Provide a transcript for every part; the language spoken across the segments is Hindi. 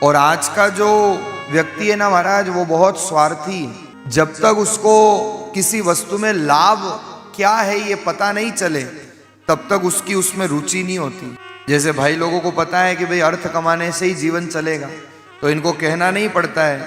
और आज का जो व्यक्ति है ना महाराज, वो बहुत स्वार्थी है। जब तक उसको किसी वस्तु में लाभ क्या है ये पता नहीं चले तब तक उसकी उसमें रुचि नहीं होती। जैसे भाई लोगों को पता है कि भाई अर्थ कमाने से ही जीवन चलेगा, तो इनको कहना नहीं पड़ता है,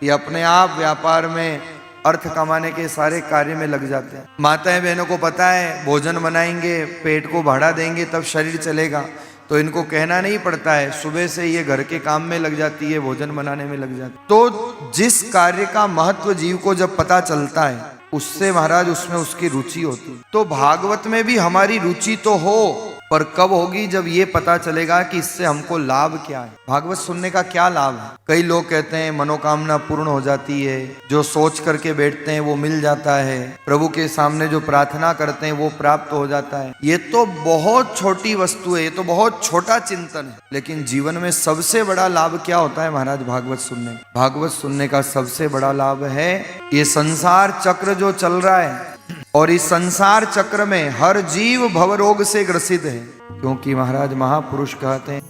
ये अपने आप व्यापार में अर्थ कमाने के सारे कार्य में लग जाते हैं। माताएं बहनों को पता है भोजन बनाएंगे, पेट को भाड़ा देंगे तब शरीर चलेगा, तो इनको कहना नहीं पड़ता है, सुबह से ये घर के काम में लग जाती है, भोजन बनाने में लग जाती है। तो जिस कार्य का महत्व जीव को जब पता चलता है उससे महाराज उसमें उसकी रुचि होती। तो भागवत में भी हमारी रुचि तो हो, पर कब होगी? जब ये पता चलेगा कि इससे हमको लाभ क्या है, भागवत सुनने का क्या लाभ है। कई लोग कहते हैं मनोकामना पूर्ण हो जाती है, जो सोच करके बैठते हैं वो मिल जाता है, प्रभु के सामने जो प्रार्थना करते हैं वो प्राप्त हो जाता है। ये तो बहुत छोटी वस्तु है, ये तो बहुत छोटा चिंतन है, लेकिन जीवन में सबसे बड़ा लाभ क्या होता है महाराज? भागवत सुनने। भागवत सुनने का सबसे बड़ा लाभ है ये संसार चक्र जो चल रहा है, और इस संसार चक्र में हर जीव भवरोग से ग्रसित है, क्योंकि महाराज महापुरुष कहते हैं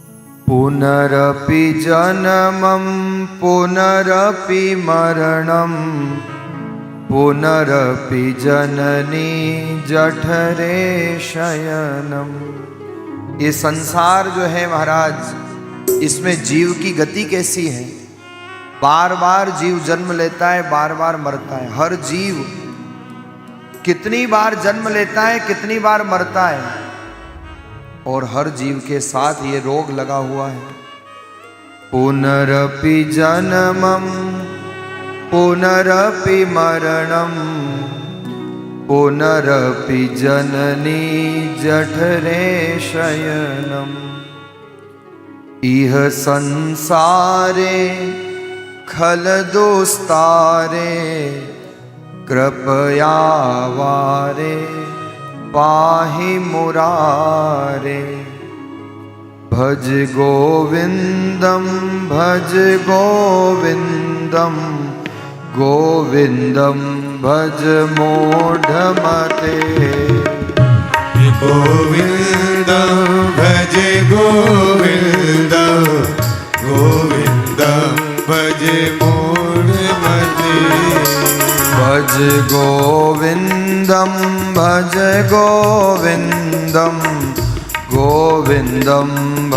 पुनरपि जन्मं पुनरपि मरणं पुनरपि जननी जठरे शयनम। ये संसार जो है महाराज, इसमें जीव की गति कैसी है? बार बार जीव जन्म लेता है, बार बार मरता है। हर जीव कितनी बार जन्म लेता है, कितनी बार मरता है, और हर जीव के साथ ये रोग लगा हुआ है। पुनरपि जन्मं पुनरपि मरणं पुनरपि जननी जठरे शयनम। इह संसारे खलदोस्तारे कृपया वारे पाहि मुरारे। भज गोविंदम गोविंदम भज मूढ़मते। गोविंदम भज गोविंदम गोविंदम भज मूढ़मते। भज गोविंदम गोविंदम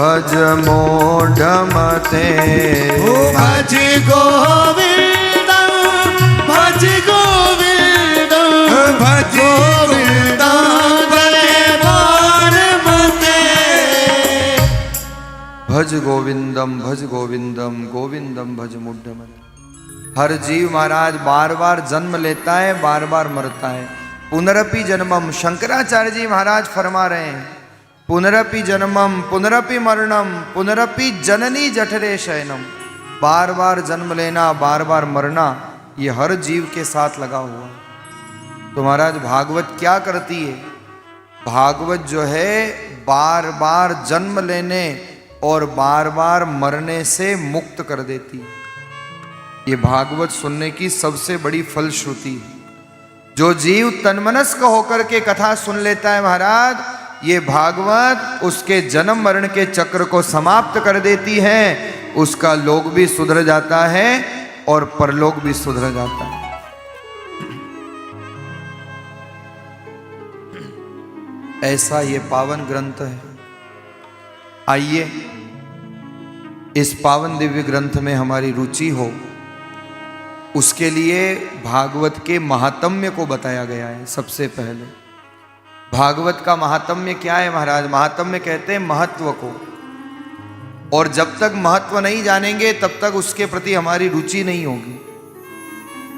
भज मूढ़मते। भज गोविंदम भज गोविंदम भज गोविंदम भज गोविंदम गोविंदम भज मूढ़मते। हर जीव महाराज बार बार जन्म लेता है, बार बार मरता है। पुनरपि जन्मम, शंकराचार्य जी महाराज फरमा रहे हैं पुनरपि जन्मम पुनरपि मरणम पुनरपि जननी जठरे शयनम। बार बार जन्म लेना, बार बार मरना, ये हर जीव के साथ लगा हुआ है। तो महाराज भागवत क्या करती है? भागवत जो है बार बार जन्म लेने और बार बार मरने से मुक्त कर देती है। ये भागवत सुनने की सबसे बड़ी फलश्रुति है। जो जीव तन्मनस्क होकर के कथा सुन लेता है महाराज, ये भागवत उसके जन्म मरण के चक्र को समाप्त कर देती है। उसका लोक भी सुधर जाता है और परलोक भी सुधर जाता है। ऐसा ये पावन ग्रंथ है। आइए इस पावन दिव्य ग्रंथ में हमारी रुचि हो, उसके लिए भागवत के महात्म्य को बताया गया है। सबसे पहले भागवत का महात्म्य क्या है महाराज? महात्म्य कहते हैं महत्व को, और जब तक महत्व नहीं जानेंगे तब तक उसके प्रति हमारी रुचि नहीं होगी।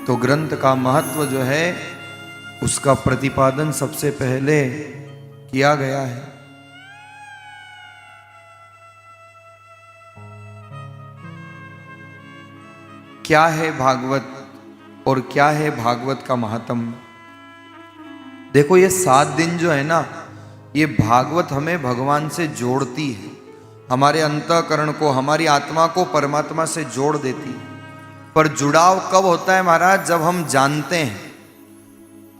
तो ग्रंथ का महत्व जो है उसका प्रतिपादन सबसे पहले किया गया है। क्या है भागवत और क्या है भागवत का महात्म्य? देखो ये 7 दिन जो है ना, ये भागवत हमें भगवान से जोड़ती है, हमारे अंतःकरण को, हमारी आत्मा को परमात्मा से जोड़ देती है। पर जुड़ाव कब होता है महाराज? जब हम जानते हैं।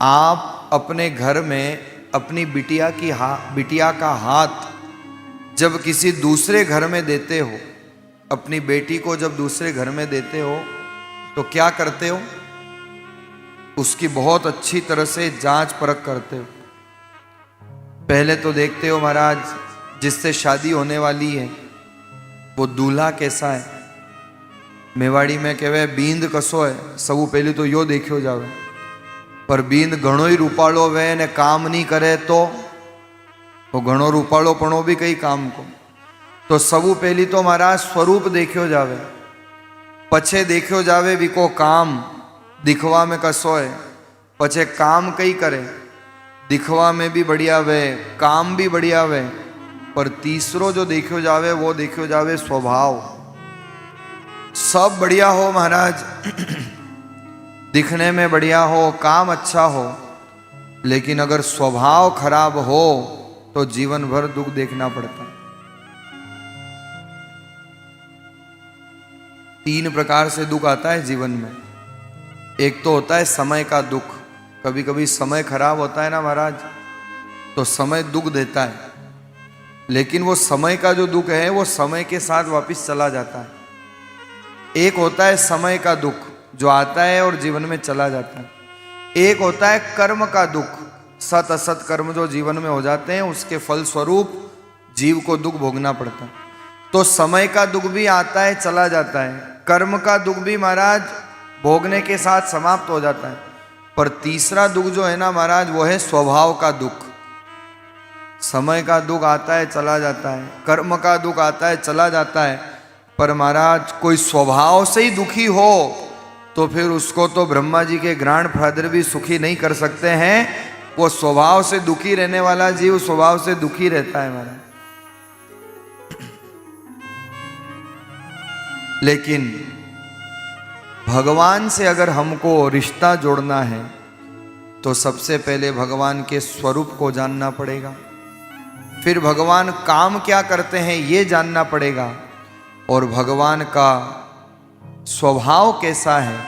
आप अपने घर में अपनी बिटिया का हाथ जब किसी दूसरे घर में देते हो अपनी बेटी को जब दूसरे घर में देते हो तो क्या करते हो? उसकी बहुत अच्छी तरह से जांच परख करते हो। पहले तो देखते हो महाराज, जिससे शादी होने वाली है वो दूल्हा कैसा है। मेवाड़ी में कहे बींद कसो है, सबू पहले तो यो देखो जावे, पर बींद घणो ही रूपाळो वे ने काम नहीं करे तो घणो रूपाळोपणो भी कई काम को। तो सबू पहली तो महाराज स्वरूप देखो जावे, पछे देखो जावे विको काम दिखवा में कसो है, पछे काम कई करे, दिखवा में भी बढ़िया वे, काम भी बढ़िया वे, पर तीसरो जो देखो जावे वो देखो जावे स्वभाव। सब बढ़िया हो महाराज, दिखने में बढ़िया हो, काम अच्छा हो, लेकिन अगर स्वभाव खराब हो तो जीवन भर दुख देखना पड़ता है। 3 प्रकार से दुख आता है जीवन में। एक तो होता है समय का दुख। कभी कभी समय खराब होता है ना महाराज, तो समय दुख देता है, लेकिन वो समय का जो दुख है वो समय के साथ वापस चला जाता है। एक होता है समय का दुख जो आता है और जीवन में चला जाता है। एक होता है कर्म का दुख, सत असत कर्म जो जीवन में हो जाते हैं उसके फल स्वरूप जीव को दुख भोगना पड़ता है। तो समय का दुख भी आता है, चला जाता है, कर्म का दुख भी महाराज भोगने के साथ समाप्त हो जाता है। पर तीसरा दुख जो है ना महाराज, वो है स्वभाव का दुख। समय का दुख आता है, चला जाता है, कर्म का दुख आता है, चला जाता है, पर महाराज कोई स्वभाव से ही दुखी हो तो फिर उसको तो ब्रह्मा जी के ग्रांड फादर भी सुखी नहीं कर सकते हैं। वो स्वभाव से दुखी रहने वाला जीव स्वभाव से दुखी रहता है महाराज। लेकिन भगवान से अगर हमको रिश्ता जोड़ना है तो सबसे पहले भगवान के स्वरूप को जानना पड़ेगा, फिर भगवान काम क्या करते हैं ये जानना पड़ेगा, और भगवान का स्वभाव कैसा है।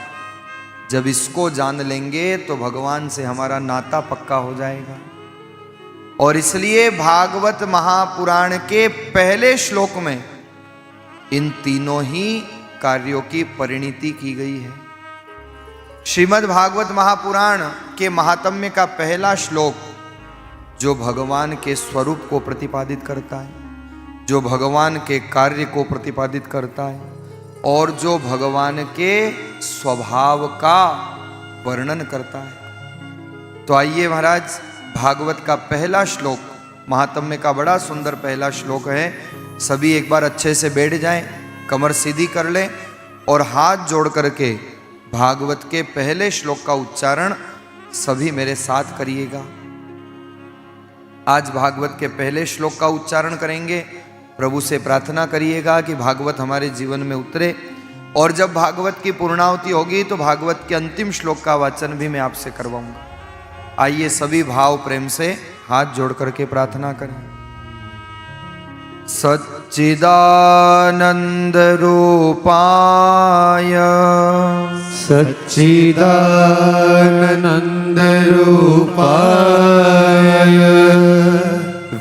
जब इसको जान लेंगे तो भगवान से हमारा नाता पक्का हो जाएगा। और इसलिए भागवत महापुराण के पहले श्लोक में इन तीनों ही कार्यों की परिणति की गई है। श्रीमद् भागवत महापुराण के महात्म्य का पहला श्लोक जो भगवान के स्वरूप को प्रतिपादित करता है, जो भगवान के कार्य को प्रतिपादित करता है, और जो भगवान के स्वभाव का वर्णन करता है। तो आइए महाराज, भागवत का पहला श्लोक, महात्म्य का बड़ा सुंदर पहला श्लोक है। सभी एक बार अच्छे से बैठ जाएं, कमर सीधी कर लें और हाथ जोड़ करके भागवत के पहले श्लोक का उच्चारण सभी मेरे साथ करिएगा। आज भागवत के पहले श्लोक का उच्चारण करेंगे। प्रभु से प्रार्थना करिएगा कि भागवत हमारे जीवन में उतरे, और जब भागवत की पूर्णाहुति होगी तो भागवत के अंतिम श्लोक का वाचन भी मैं आपसे करवाऊंगा। आइए सभी भाव प्रेम से हाथ जोड़ करके प्रार्थना करें। सच्चिदानंद रूपाय सच्चिदानंद रूपाय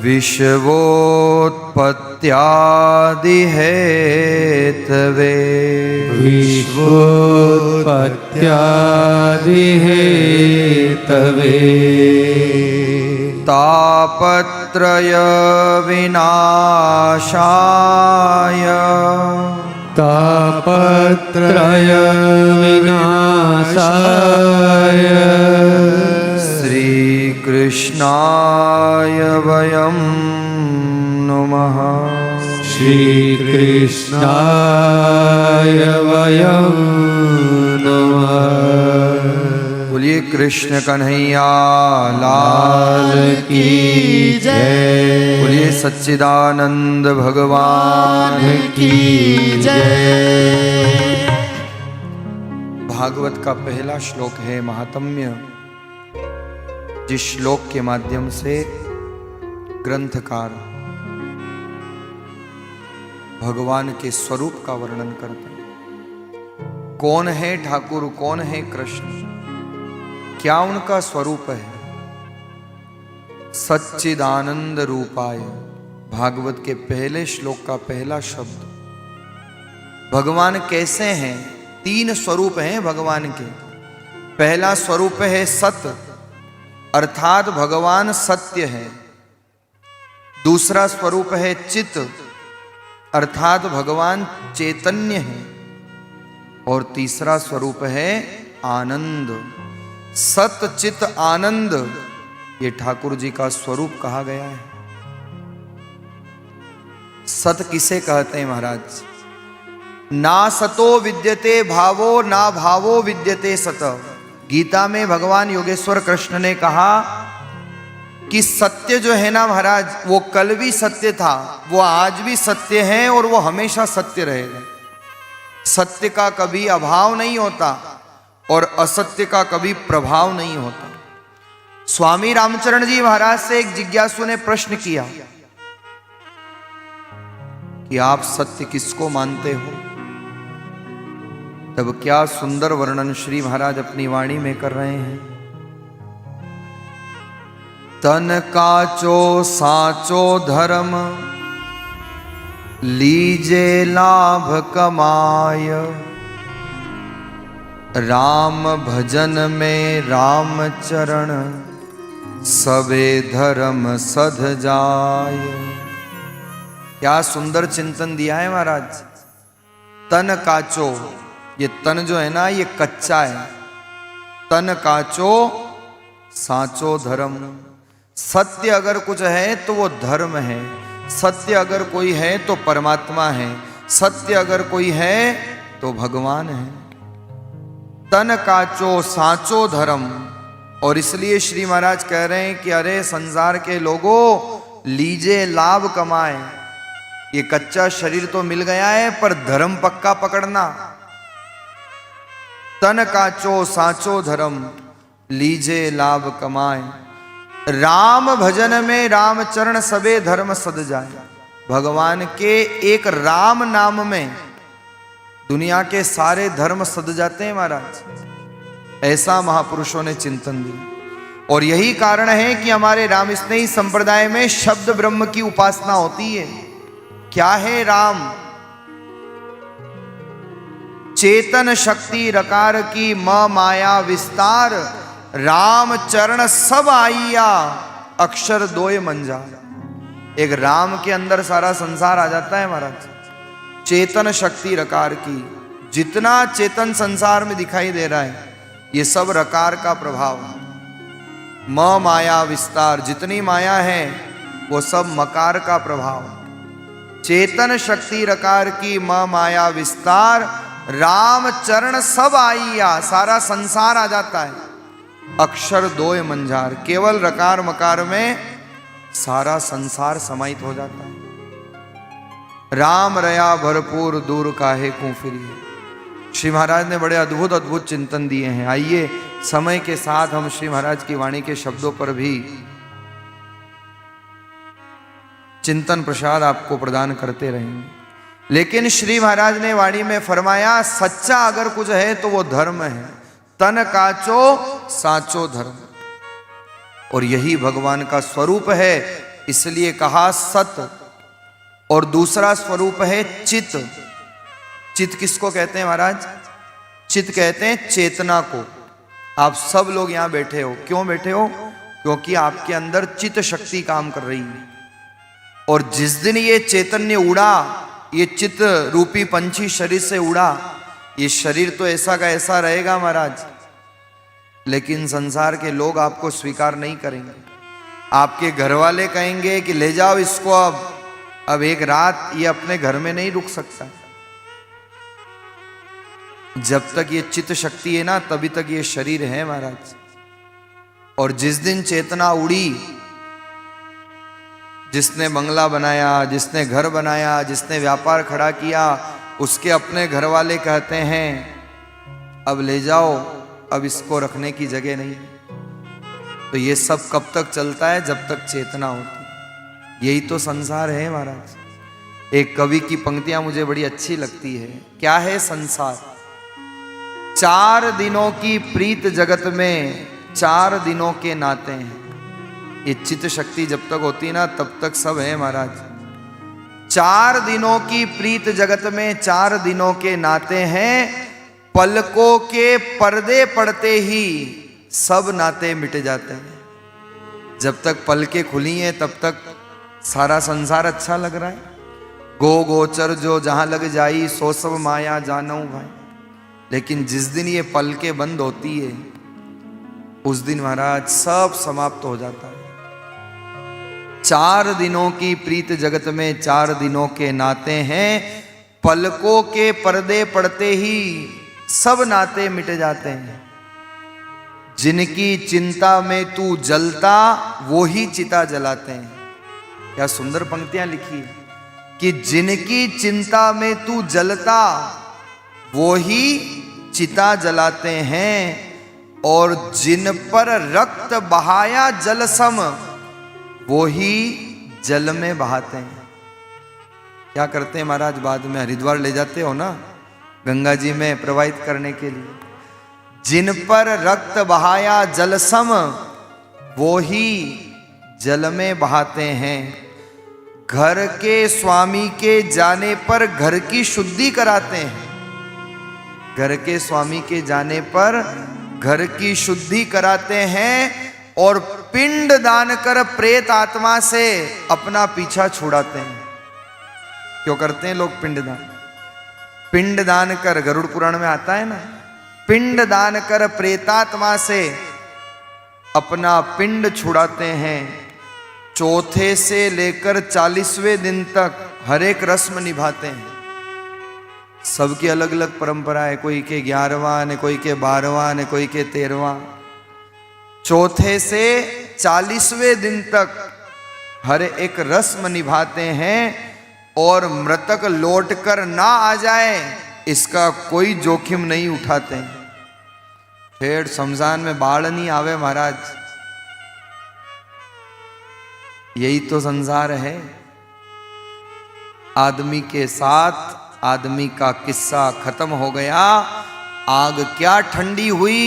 विश्वोत्पत्त्यादि हेतवे विश्वोत्पत्त्यादि हेतवे तापत्रय विनाशाय तापत्रय विनाशाय श्री कृष्णाय वयं नमः। श्री कृष्णाय वयं नमः। बोलिए कृष्ण कन्हैया लाल की जय। बोलिए सच्चिदानंद भगवान की जय। भागवत का पहला श्लोक है महात्म्य, जिस श्लोक के माध्यम से ग्रंथकार भगवान के स्वरूप का वर्णन करते हैं। कौन है ठाकुर, कौन है कृष्ण, क्या उनका स्वरूप है। सच्चिदानंद रूपाय, भागवत के पहले श्लोक का पहला शब्द भगवान कैसे हैं? 3 स्वरूप हैं भगवान के। पहला स्वरूप है सत, अर्थात भगवान सत्य है। दूसरा स्वरूप है चित, अर्थात भगवान चैतन्य है। और तीसरा स्वरूप है आनंद। सत चित आनंद, ये ठाकुर जी का स्वरूप कहा गया है। सत किसे कहते हैं महाराज? ना सतो विद्यते भावो, ना भावो विद्यते सत। गीता में भगवान योगेश्वर कृष्ण ने कहा कि सत्य जो है ना महाराज, वो कल भी सत्य था, वो आज भी सत्य है और वो हमेशा सत्य रहेगा। सत्य का कभी अभाव नहीं होता और असत्य का कभी प्रभाव नहीं होता। स्वामी रामचरण जी महाराज से एक जिज्ञासु ने प्रश्न किया कि आप सत्य किसको मानते हो? तब क्या सुंदर वर्णन श्री महाराज अपनी वाणी में कर रहे हैं। तन काचो साचो धर्म, लीजे लाभ कमाय। राम भजन में राम चरण, सबे धर्म सध जाय। क्या सुंदर चिंतन दिया है महाराज। तन काचो, ये तन जो है ना ये कच्चा है। तन काचो साचो धर्म। सत्य अगर कुछ है तो वो धर्म है। सत्य अगर कोई है तो परमात्मा है। सत्य अगर कोई है तो भगवान है। तन काचो साचो धर्म। और इसलिए श्री महाराज कह रहे हैं कि अरे संसार के लोगों, लीजिए लाभ कमाए। ये कच्चा शरीर तो मिल गया है पर धर्म पक्का पकड़ना। तन काचो साचो धर्म, लीजे लाभ कमाए। राम भजन में राम चरण, सबे धर्म सद जाए। भगवान के एक राम नाम में दुनिया के सारे धर्म सद जाते हैं महाराज। ऐसा महापुरुषों ने चिंतन दिया। और यही कारण है कि हमारे राम स्नेही संप्रदाय में शब्द ब्रह्म की उपासना होती है। क्या है राम? चेतन शक्ति रकार की म माया विस्तार। राम चरण सब आइया, अक्षर दोय मंजार। एक राम के अंदर सारा संसार आ जाता है महाराज। चेतन शक्ति रकार की, जितना चेतन संसार में दिखाई दे रहा है ये सब रकार का प्रभाव है। म माया विस्तार, जितनी माया है वो सब मकार का प्रभाव। चेतन शक्ति रकार की म माया विस्तार। राम चरण सब आइया, सारा संसार आ जाता है। अक्षर दोय मंझार, केवल रकार मकार में सारा संसार समाहित हो जाता है। राम रया भरपूर, दूर काहे को फिरिए। श्री महाराज ने बड़े अद्भुत अद्भुत चिंतन दिए हैं। आइए समय के साथ हम श्री महाराज की वाणी के शब्दों पर भी चिंतन प्रसाद आपको प्रदान करते रहेंगे। लेकिन श्री महाराज ने वाणी में फरमाया, सच्चा अगर कुछ है तो वो धर्म है। तन काचो साचो धर्म। और यही भगवान का स्वरूप है, इसलिए कहा सत। और दूसरा स्वरूप है चित। चित किसको कहते हैं महाराज? चित कहते हैं चेतना को। आप सब लोग यहां बैठे हो, क्यों बैठे हो? क्योंकि आपके अंदर चित शक्ति काम कर रही है। और जिस दिन ये चैतन्य उड़ा, ये चित रूपी पंछी शरीर से उड़ा, ये शरीर तो ऐसा का ऐसा रहेगा महाराज, लेकिन संसार के लोग आपको स्वीकार नहीं करेंगे। आपके घर वाले कहेंगे कि ले जाओ इसको, अब एक रात ये अपने घर में नहीं रुक सकता। जब तक ये चित्त शक्ति है ना, तभी तक ये शरीर है महाराज। और जिस दिन चेतना उड़ी, जिसने बंगला बनाया, जिसने घर बनाया, जिसने व्यापार खड़ा किया, उसके अपने घर वाले कहते हैं अब ले जाओ, अब इसको रखने की जगह नहीं। तो ये सब कब तक चलता है? जब तक चेतना होती। यही तो संसार है महाराज। एक कवि की पंक्तियां मुझे बड़ी अच्छी लगती है। क्या है संसार? 4 दिनों की प्रीत जगत में 4 दिनों के नाते हैं। ये चित्त शक्ति जब तक होती है ना, तब तक सब है महाराज। 4 दिनों की प्रीत जगत में 4 दिनों के नाते हैं, पलकों के पर्दे पड़ते ही सब नाते मिट जाते हैं। जब तक पलकें खुली हैं तब तक सारा संसार अच्छा लग रहा है। गो गोचर जो जहां लग जाई, सो सब माया जानू भाई। लेकिन जिस दिन ये पलकें बंद होती है उस दिन महाराज सब समाप्त हो जाता है। 4 दिनों की प्रीत जगत में 4 दिनों के नाते हैं, पलकों के पर्दे पड़ते ही सब नाते मिट जाते हैं। जिनकी चिंता में तू जलता वो ही चिता जलाते हैं। क्या सुंदर पंक्तियां लिखी है कि जिनकी चिंता में तू जलता वो ही चिता जलाते हैं, और जिन पर रक्त बहाया जल सम वो ही जल में बहाते हैं। क्या करते हैं महाराज, बाद में हरिद्वार ले जाते हो ना गंगा जी में प्रवाहित करने के लिए। जिन पर रक्त बहाया जल सम वो ही जल में बहाते हैं। घर के स्वामी के जाने पर घर की शुद्धि कराते हैं। घर के स्वामी के जाने पर घर की शुद्धि कराते हैं और पिंड दान कर प्रेत आत्मा से अपना पीछा छुड़ाते हैं। क्यों करते हैं लोग पिंड दान? पिंड दान कर, गरुड़ पुराण में आता है ना, पिंड दान कर प्रेतात्मा से अपना पिंड छुड़ाते हैं। चौथे से लेकर 40वें दिन तक हर एक रस्म निभाते हैं। सबकी अलग अलग परंपरा है, कोई के 11वां ने, कोई के 12वां ने, कोई के 13वां। चौथे से 40वें दिन तक हर एक रस्म निभाते हैं और मृतक लौटकर ना आ जाए इसका कोई जोखिम नहीं उठाते हैं। फिर शमशान में बाढ़ नहीं आवे महाराज, यही तो संसार है। आदमी के साथ आदमी का किस्सा खत्म हो गया। आग क्या ठंडी हुई,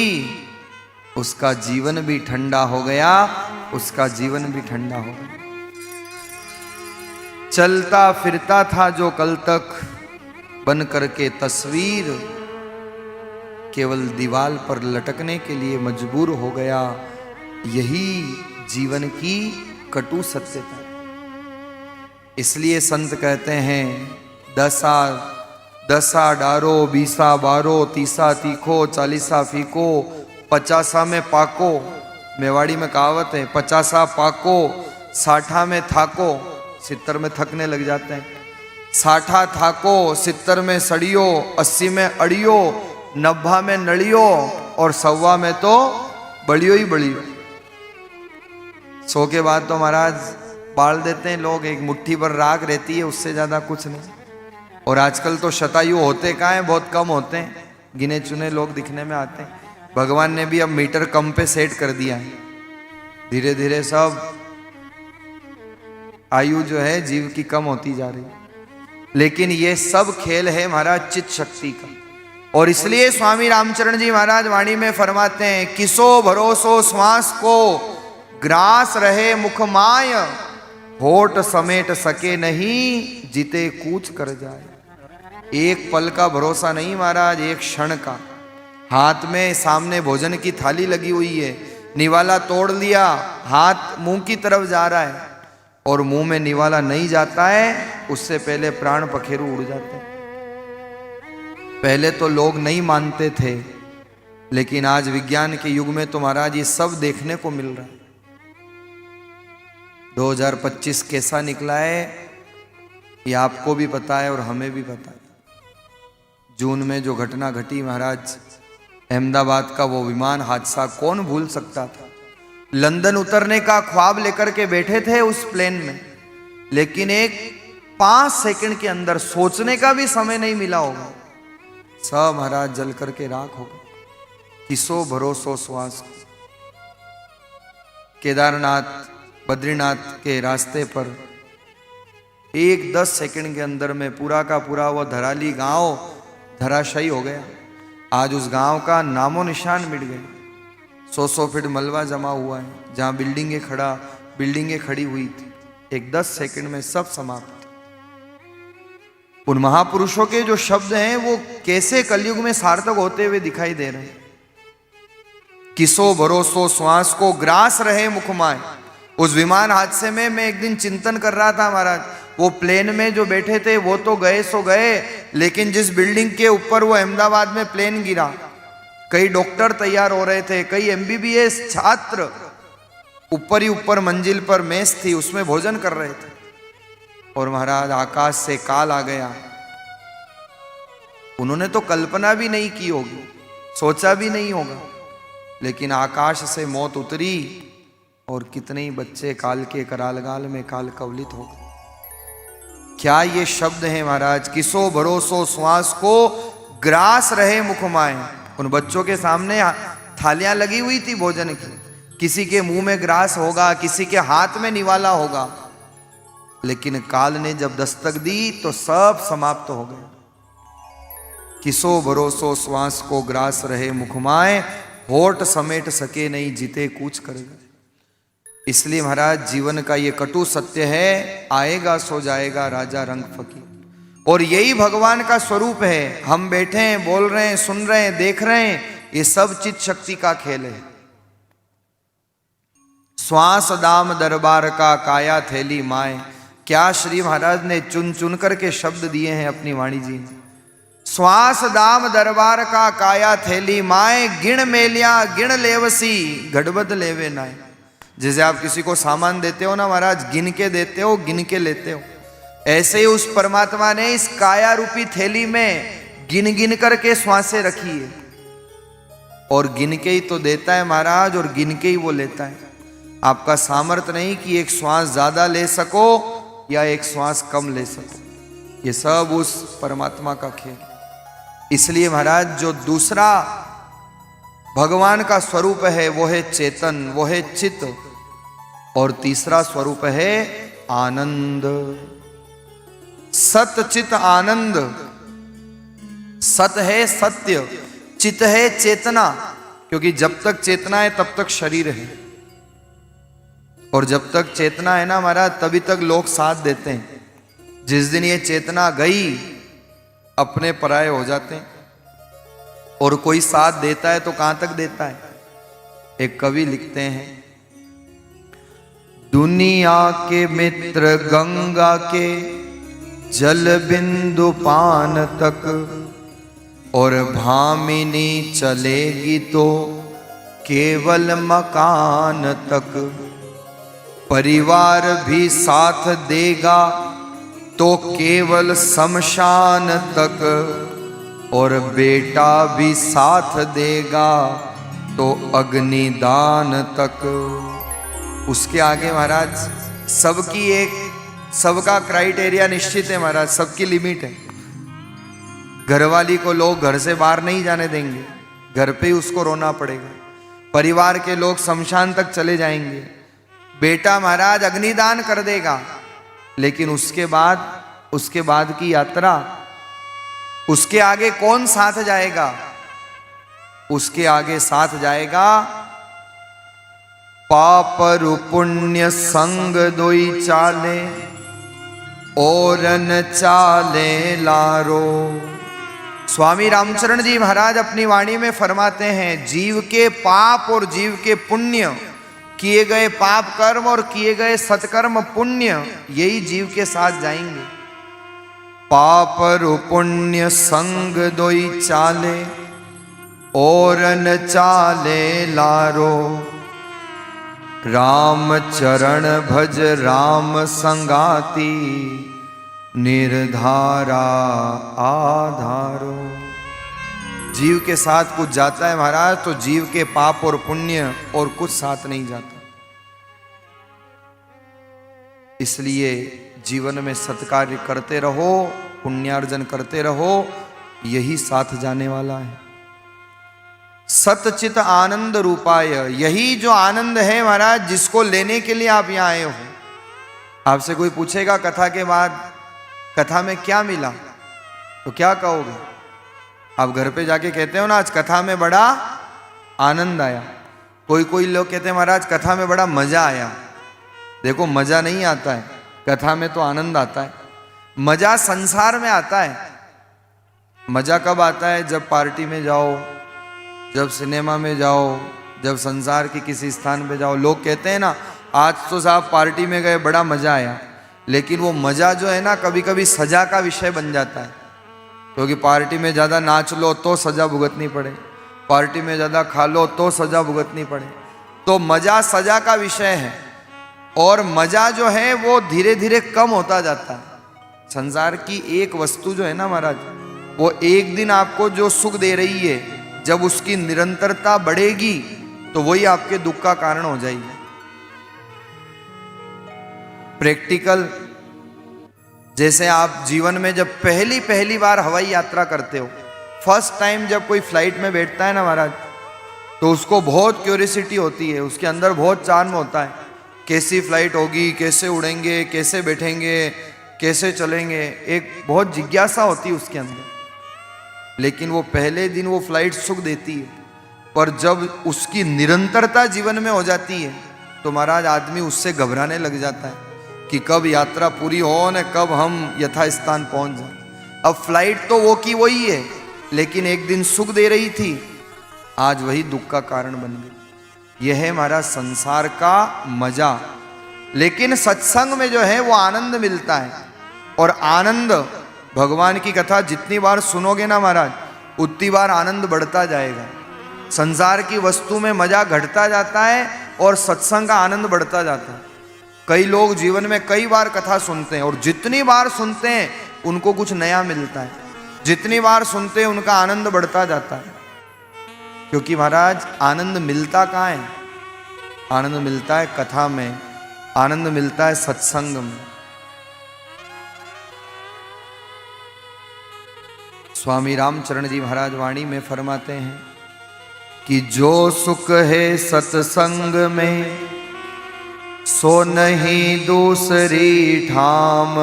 उसका जीवन भी ठंडा हो गया, उसका जीवन भी ठंडा हो गया। चलता फिरता था जो कल तक बन करके तस्वीर, केवल दीवार पर लटकने के लिए मजबूर हो गया। यही जीवन की कटु सत्यता। इसलिए संत कहते हैं दसा डारो, 20 बारो, 30 तीखो, 40 फीको, 50 में पाको। मेवाड़ी में कहावत है 50 पाको, 60 में थाको। 70 में थकने लग जाते हैं। 60 थाको, 70 में सड़ियो, 80 में अड़ियो, 90 में नड़ियो और 100 में तो बड़ियो ही बड़ियो। 100 के बाद तो महाराज बाल देते हैं लोग, एक मुट्ठी भर राख रहती है, उससे ज्यादा कुछ नहीं। और आजकल तो शतायु होते कहाँ हैं, बहुत कम होते हैं, गिने चुने लोग दिखने में आते हैं। भगवान ने भी अब मीटर कम पे सेट कर दिया है। धीरे धीरे सब आयु जो है जीव की कम होती जा रही है। लेकिन ये सब खेल है महाराज चित्त शक्ति का। और इसलिए स्वामी रामचरण जी महाराज वाणी में फरमाते हैं, किसो भरोसो श्वास को ग्रास रहे मुख माय, होठ समेट सके नहीं जीते कूच कर जाए। एक पल का भरोसा नहीं महाराज, एक क्षण का। हाथ में सामने भोजन की थाली लगी हुई है, निवाला तोड़ लिया, हाथ मुंह की तरफ जा रहा है और मुंह में निवाला नहीं जाता है, उससे पहले प्राण पखेरु उड़ जाते हैं। पहले तो लोग नहीं मानते थे, लेकिन आज विज्ञान के युग में तो महाराज ये सब देखने को मिल रहा है। 2025 कैसा निकला है ये आपको भी पता है और हमें भी पता है। जून में जो घटना घटी महाराज, अहमदाबाद का वो विमान हादसा कौन भूल सकता था। लंदन उतरने का ख्वाब लेकर के बैठे थे उस प्लेन में, लेकिन एक 5 सेकंड के अंदर सोचने का भी समय नहीं मिला होगा, सब महाराज जल करके राख हो गए। किसो भरोसो श्वास। केदारनाथ बद्रीनाथ के रास्ते पर एक 10 सेकंड के अंदर में पूरा का पूरा वो धराली गांव धराशायी हो गया। आज उस गांव का नामो निशान मिट गए। 100 फीट मलबा जमा हुआ है। जहां बिल्डिंगें खड़ी हुई थी, एक 10 सेकंड में सब समाप्त। उन महापुरुषों के जो शब्द हैं वो कैसे कलयुग में सार्थक होते हुए दिखाई दे रहे हैं। किसो भरोसो श्वास को ग्रास रहे मुखमाए। उस विमान हादसे में मैं एक दिन चिंतन कर रहा था महाराज, वो प्लेन में जो बैठे थे वो तो गए सो गए, लेकिन जिस बिल्डिंग के ऊपर वो अहमदाबाद में प्लेन गिरा, कई डॉक्टर तैयार हो रहे थे, कई MBBS छात्र ऊपर ही ऊपर मंजिल पर मेस थी उसमें भोजन कर रहे थे, और महाराज आकाश से काल आ गया। उन्होंने तो कल्पना भी नहीं की होगी, सोचा भी नहीं होगा, लेकिन आकाश से मौत उतरी और कितने ही बच्चे काल के करालगाल में काल कवलित हो गए। क्या ये शब्द हैं महाराज, किसो भरोसो श्वास को ग्रास रहे मुखमाए। उन बच्चों के सामने थालियां लगी हुई थी भोजन की, किसी के मुंह में ग्रास होगा, किसी के हाथ में निवाला होगा, लेकिन काल ने जब दस्तक दी तो सब समाप्त हो गया। किसो भरोसो श्वास को ग्रास रहे मुखमाए, होठ समेट सके नहीं जीते कूच कर गए। इसलिए महाराज जीवन का ये कटु सत्य है, आएगा सो जाएगा राजा रंग फकीर। और यही भगवान का स्वरूप है। हम बैठे हैं, बोल रहे हैं, सुन रहे हैं, देख रहे हैं, ये सब चित्त शक्ति का खेल है। श्वास दाम दरबार का काया थैली माए। क्या श्री महाराज ने चुन चुन करके शब्द दिए हैं अपनी वाणी जी ने। श्वास दाम दरबार का काया थैली माए, गिण मेलिया गिण लेवसी गड़बद लेवे नाय। जैसे आप किसी को सामान देते हो ना महाराज, गिन के देते हो, गिन के लेते हो, ऐसे ही उस परमात्मा ने इस काया रूपी थैली में गिन गिन करके श्वासें रखी है, और गिन के ही तो देता है महाराज, और गिन के ही वो लेता है। आपका सामर्थ्य नहीं कि एक श्वास ज्यादा ले सको या एक श्वास कम ले सको, ये सब उस परमात्मा का खेल। इसलिए महाराज जो दूसरा भगवान का स्वरूप है वो है चेतन, वो है चित्त, और तीसरा स्वरूप है आनंद। सत चित आनंद। सत है सत्य, चित है चेतना, क्योंकि जब तक चेतना है तब तक शरीर है, और जब तक चेतना है ना महाराज तभी तक लोग साथ देते हैं। जिस दिन ये चेतना गई अपने पराये हो जाते हैं, और कोई साथ देता है तो कहां तक देता है। एक कवि लिखते हैं, दुनिया के मित्र गंगा के जल बिंदु पान तक, और भामिनी चलेगी तो केवल मकान तक। परिवार भी साथ देगा तो केवल शमशान तक, और बेटा भी साथ देगा तो अग्निदान तक। उसके आगे महाराज सबकी एक, सबका क्राइटेरिया निश्चित है महाराज, सबकी लिमिट है। घरवाली को लोग घर से बाहर नहीं जाने देंगे, घर पे ही उसको रोना पड़ेगा। परिवार के लोग शमशान तक चले जाएंगे। बेटा महाराज अग्निदान कर देगा, लेकिन उसके बाद की यात्रा, उसके आगे कौन साथ जाएगा? उसके आगे साथ जाएगा पापरु पुण्य संग दोई चाले, और न चाले लारो। स्वामी रामचरण जी महाराज अपनी वाणी में फरमाते हैं, जीव के पाप और जीव के पुण्य, किए गए पाप कर्म और किए गए सत्कर्म पुण्य, यही जीव के साथ जाएंगे। पापरु पुण्य संग दोई चाले, और न चाले लारो। राम चरण भज राम संगाती, निर्धारा आधारो। जीव के साथ कुछ जाता है महाराज तो जीव के पाप और पुण्य और कुछ साथ नहीं जाता। इसलिए जीवन में सत्कार्य करते रहो, पुण्यार्जन करते रहो, यही साथ जाने वाला है। सतचित आनंद रूपाय, यही जो आनंद है महाराज जिसको लेने के लिए आप यहां आए हो। आपसे कोई पूछेगा कथा के बाद कथा में क्या मिला, तो क्या कहोगे? आप घर पे जाके कहते हो ना आज कथा में बड़ा आनंद आया। कोई लोग कहते हैं महाराज कथा में बड़ा मजा आया। देखो मजा नहीं आता है, कथा में तो आनंद आता है। मजा संसार में आता है। मजा कब आता है? जब पार्टी में जाओ, जब सिनेमा में जाओ, जब संसार के किसी स्थान पे जाओ। लोग कहते हैं ना, आज तो साहब पार्टी में गए, बड़ा मजा आया। लेकिन वो मजा जो है ना, कभी कभी सजा का विषय बन जाता है। क्योंकि पार्टी में ज़्यादा नाच लो तो सजा भुगतनी पड़े, पार्टी में ज़्यादा खा लो तो सजा भुगतनी पड़े। तो मजा सजा का विषय है, और मजा जो है वो धीरे धीरे कम होता जाता है। संसार की एक वस्तु जो है ना महाराज, वो एक दिन आपको जो सुख दे रही है, जब उसकी निरंतरता बढ़ेगी तो वही आपके दुख का कारण हो जाएगी। प्रैक्टिकल, जैसे आप जीवन में जब पहली बार हवाई यात्रा करते हो, फर्स्ट टाइम जब कोई फ्लाइट में बैठता है ना महाराज, तो उसको बहुत क्यूरियोसिटी होती है, उसके अंदर बहुत चार्म होता है। कैसी फ्लाइट होगी, कैसे उड़ेंगे, कैसे बैठेंगे, कैसे चलेंगे, एक बहुत जिज्ञासा होती है उसके अंदर। लेकिन वो पहले दिन वो फ्लाइट सुख देती है, पर जब उसकी निरंतरता जीवन में हो जाती है तो महाराज आदमी उससे घबराने लग जाता है कि कब यात्रा पूरी हो न कब हम यथास्थान पहुंच जाए। अब फ्लाइट तो वो की वही है, लेकिन एक दिन सुख दे रही थी, आज वही दुख का कारण बन गई। यह है हमारा संसार का मजा। लेकिन सत्संग में जो है वो आनंद मिलता है, और आनंद, भगवान की कथा जितनी बार सुनोगे ना महाराज, उतनी बार आनंद बढ़ता जाएगा। संसार की वस्तु में मजा घटता जाता है और सत्संग का आनंद बढ़ता जाता है। कई लोग जीवन में कई बार कथा सुनते हैं, और जितनी बार सुनते हैं उनको कुछ नया मिलता है, जितनी बार सुनते हैं उनका आनंद बढ़ता जाता है। क्योंकि महाराज आनंद मिलता कहाँ है? आनंद मिलता है कथा में, आनंद मिलता है सत्संग में। स्वामी रामचरण जी महाराज वाणी में फरमाते हैं कि जो सुख है सत्संग में, सो नहीं दूसरी ठाम।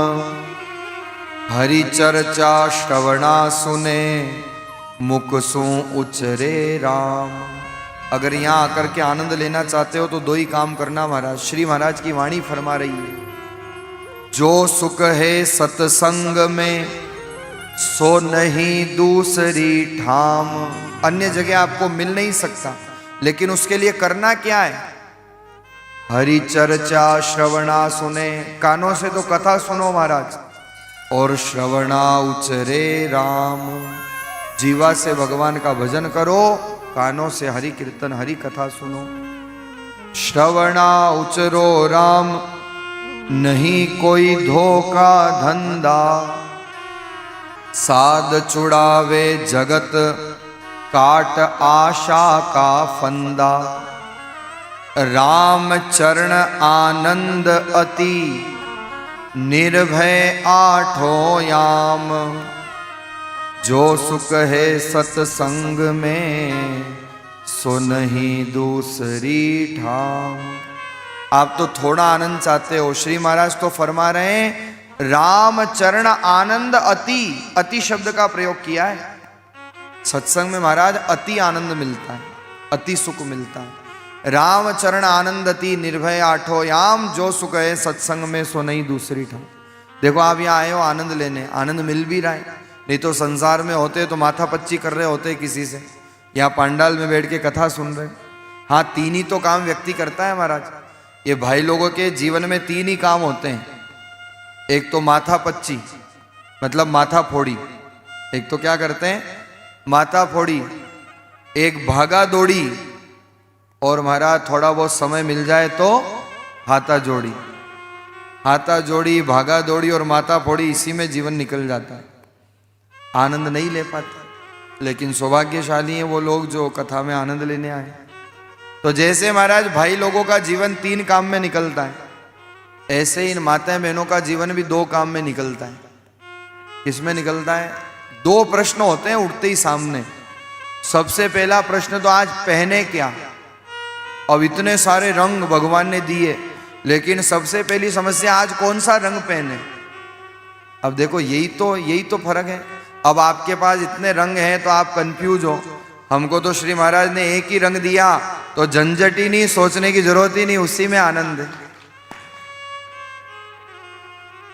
हरि चर्चा श्रवणा सुने, मुख सु उचरे राम। अगर यहाँ आकर के आनंद लेना चाहते हो तो दो ही काम करना महाराज। श्री महाराज की वाणी फरमा रही है, जो सुख है सत्संग में, सो नहीं दूसरी ठाम। अन्य जगह आपको मिल नहीं सकता, लेकिन उसके लिए करना क्या है? हरि चर्चा श्रवणा सुने, कानों से तो कथा सुनो महाराज, और श्रवणा उचरे राम, जीवा से भगवान का भजन करो, कानों से हरि कीर्तन हरि कथा सुनो। श्रवणा उचरो राम, नहीं कोई धोखा धंधा। साध चुड़ावे जगत, काट आशा का फंदा। राम चरण आनंद अति, निर्भय आठों याम। जो सुख है सत्संग में, सो नहीं दूसरी ठाम। आप तो थोड़ा आनंद चाहते हो, श्री महाराज तो फरमा रहे हैं राम चरण आनंद अति। अति शब्द का प्रयोग किया है। सत्संग में महाराज अति आनंद मिलता है, अति सुख मिलता है। राम चरण आनंद अति, निर्भय आठो याम। जो सुख है सत्संग में, सो नहीं दूसरी ठाम। देखो आप यहाँ आए हो आनंद लेने, आनंद मिल भी रहा है, नहीं तो संसार में होते तो माथा पच्ची कर रहे होते किसी से। यहाँ पांडाल में बैठ के कथा सुन रहे। हाँ, तीन ही तो काम व्यक्ति करता है महाराज। ये भाई लोगों के जीवन में तीन ही काम होते हैं। एक तो माथा पच्ची, मतलब माथा फोड़ी। एक तो क्या करते हैं? माथा फोड़ी। एक भागा दौड़ी, और महाराज थोड़ा बहुत समय मिल जाए तो हाथा जोड़ी। हाथा जोड़ी, भागा दौड़ी और माथा फोड़ी, इसी में जीवन निकल जाता है। आनंद नहीं ले पाते। लेकिन सौभाग्यशाली हैं वो लोग जो कथा में आनंद लेने आए। तो जैसे महाराज भाई लोगों का जीवन तीन काम में निकलता है, ऐसे ही इन माताएं बहनों का जीवन भी दो काम में निकलता है। किसमें निकलता है? दो प्रश्न होते हैं उठते ही सामने। सबसे पहला प्रश्न तो आज पहने क्या। अब इतने सारे रंग भगवान ने दिए, लेकिन सबसे पहली समस्या आज कौन सा रंग पहने। अब देखो यही तो फर्क है। अब आपके पास इतने रंग हैं तो आप कंफ्यूज हो। हमको तो श्री महाराज ने एक ही रंग दिया, तो झंझट ही नहीं, सोचने की जरूरत ही नहीं, उसी में आनंद है।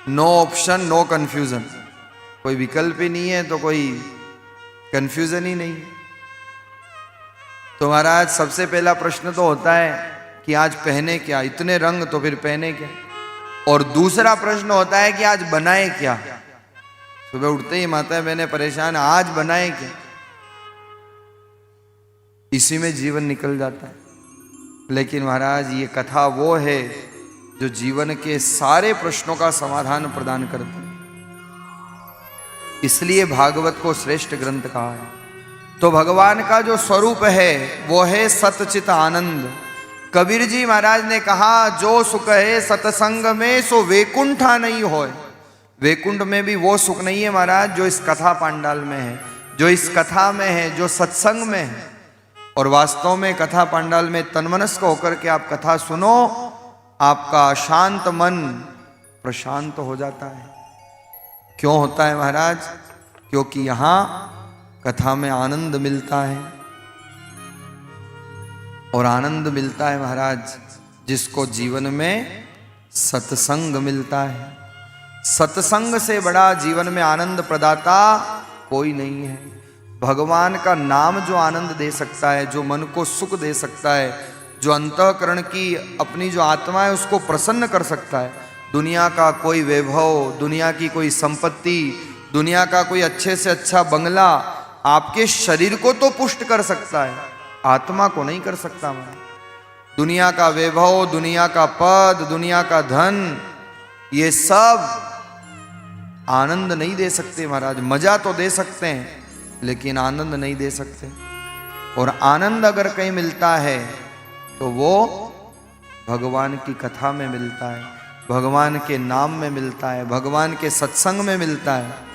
नो ऑप्शन नो कंफ्यूजन, कोई विकल्प ही नहीं है तो कोई कंफ्यूजन ही नहीं। तो महाराज सबसे पहला प्रश्न तो होता है कि आज पहने क्या, इतने रंग तो फिर पहने क्या। और दूसरा प्रश्न होता है कि आज बनाए क्या। सुबह उठते ही माता बहने परेशान, आज बनाए क्या। इसी में जीवन निकल जाता है। लेकिन महाराज ये कथा वो है जो जीवन के सारे प्रश्नों का समाधान प्रदान करती है। इसलिए भागवत को श्रेष्ठ ग्रंथ कहा है। तो भगवान का जो स्वरूप है वो है सतचित आनंद। कबीर जी महाराज ने कहा, जो सुख है सतसंग में सो वैकुंठा नहीं होए। वैकुंठ में भी वो सुख नहीं है महाराज जो इस कथा पांडाल में है, जो इस कथा में है, जो सत्संग में है। और वास्तव में कथा पांडाल में तन्मनस्क होकर के आप कथा सुनो, आपका शांत मन प्रशांत हो जाता है। क्यों होता है महाराज? क्योंकि यहां कथा में आनंद मिलता है। और आनंद मिलता है महाराज जिसको जीवन में सत्संग मिलता है। सत्संग से बड़ा जीवन में आनंद प्रदाता कोई नहीं है। भगवान का नाम जो आनंद दे सकता है, जो मन को सुख दे सकता है, जो अंतःकरण की अपनी जो आत्मा है उसको प्रसन्न कर सकता है, दुनिया का कोई वैभव, दुनिया की कोई संपत्ति, दुनिया का कोई अच्छे से अच्छा बंगला आपके शरीर को तो पुष्ट कर सकता है, आत्मा को नहीं कर सकता। दुनिया का वैभव, दुनिया का पद, दुनिया का धन, ये सब आनंद नहीं दे सकते महाराज। मजा तो दे सकते हैं लेकिन आनंद नहीं दे सकते। और आनंद अगर कहीं मिलता है तो वो भगवान की कथा में मिलता है, भगवान के नाम में मिलता है, भगवान के सत्संग में मिलता है।